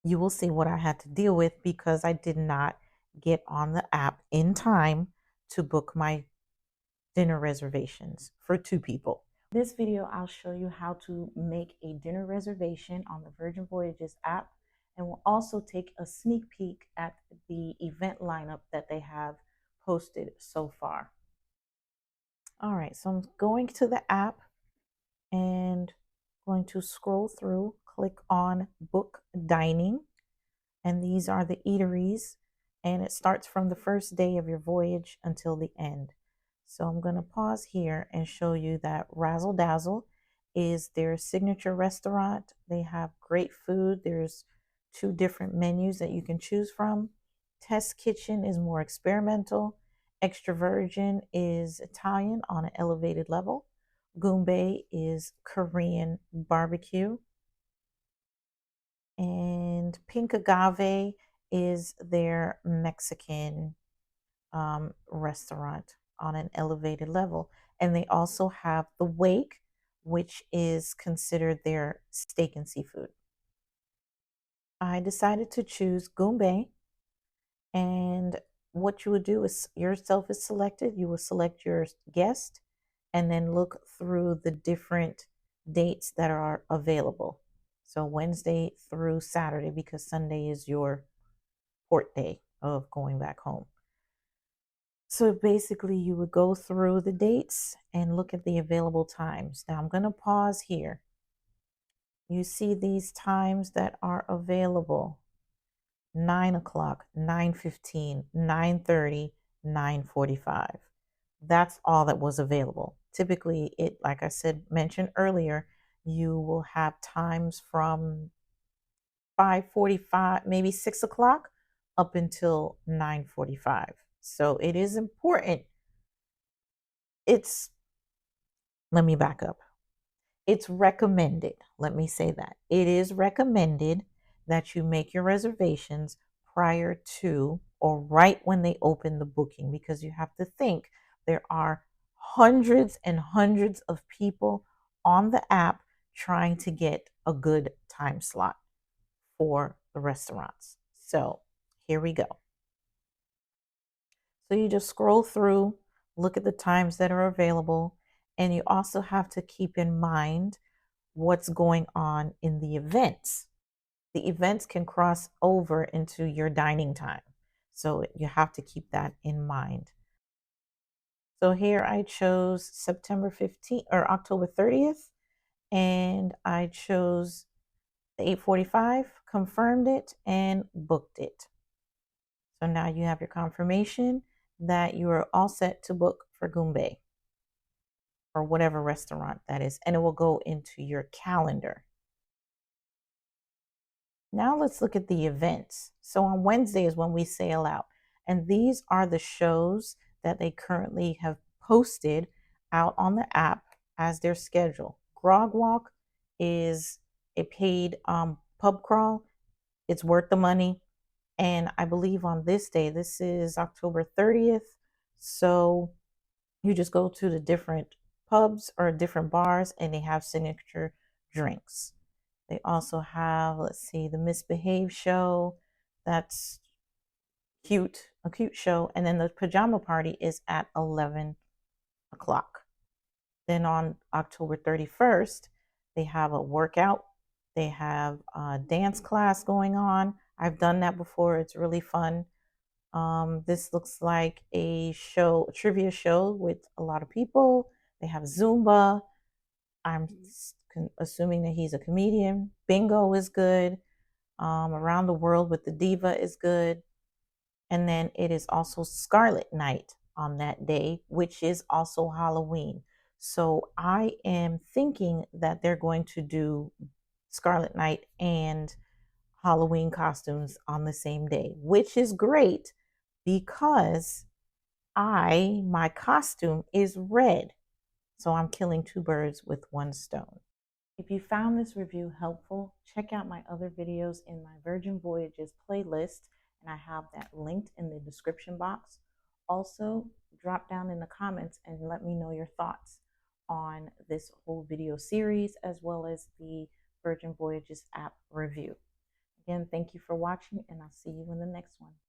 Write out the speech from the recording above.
you will see what I had to deal with because I did not get on the app in time to book my dinner reservations for 2 people. In this video, I'll show you how to make a dinner reservation on the Virgin Voyages app, and we'll also take a sneak peek at the event lineup that they have posted so far. All right, so I'm going to the app and going to scroll through, click on book dining, and these are the eateries, and it starts from the first day of your voyage until the end. So I'm going to pause here and show you that Razzle Dazzle is their signature restaurant. They have great food. There's 2 different menus that you can choose from. Test Kitchen is more experimental. Extra Virgin is Italian on an elevated level. Goombay is Korean barbecue. And Pink Agave is their Mexican restaurant on an elevated level. And they also have the Wake, which is considered their steak and seafood. I decided to choose Goombay, and what you would do is yourself is selected. You will select your guest and then look through the different dates that are available. So Wednesday through Saturday, because Sunday is your port day of going back home. So basically, you would go through the dates and look at the available times. Now I'm going to pause here. You see these times that are available: 9 o'clock, 9:15, 9:30, 9:45. That's all that was available. Typically, it, like I said, mentioned earlier, you will have times from 5:45, maybe 6 o'clock, up until 9:45. So it is important. It's, let me back up. It's recommended. Let me say that. It is recommended that you make your reservations prior to or right when they open the booking, because you have to think there are hundreds and hundreds of people on the app trying to get a good time slot for the restaurants. So here we go. So you just scroll through, look at the times that are available, and you also have to keep in mind what's going on in the events. The events can cross over into your dining time. So you have to keep that in mind. So here I chose September 15th or October 30th, and I chose the 8:45, confirmed it, and booked it. So now you have your confirmation that you are all set to book for Goombay or whatever restaurant that is, and it will go into your calendar. Now let's look at the events. So on Wednesday is when we sail out, and these are the shows that they currently have posted out on the app as their schedule. Grog Walk is a paid pub crawl. It's worth the money. And I believe on this day, this is October 30th. So you just go to the different pubs or different bars and they have signature drinks. They also have, let's see, the Misbehave show. That's cute, a cute show. And then the pajama party is at 11 o'clock. Then on October 31st, they have a workout. They have a dance class going on. I've done that before. It's really fun. This looks like a show, a trivia show with a lot of people. They have Zumba. I'm assuming that he's a comedian. Bingo is good. Around the World with the Diva is good. And then it is also Scarlet Night on that day, which is also Halloween. So I am thinking that they're going to do Scarlet Night and Halloween costumes on the same day, which is great because my costume is red. So I'm killing 2 birds with 1 stone. If you found this review helpful, check out my other videos in my Virgin Voyages playlist, and I have that linked in the description box. Also, drop down in the comments and let me know your thoughts on this whole video series as well as the Virgin Voyages app review. Again, thank you for watching, and I'll see you in the next one.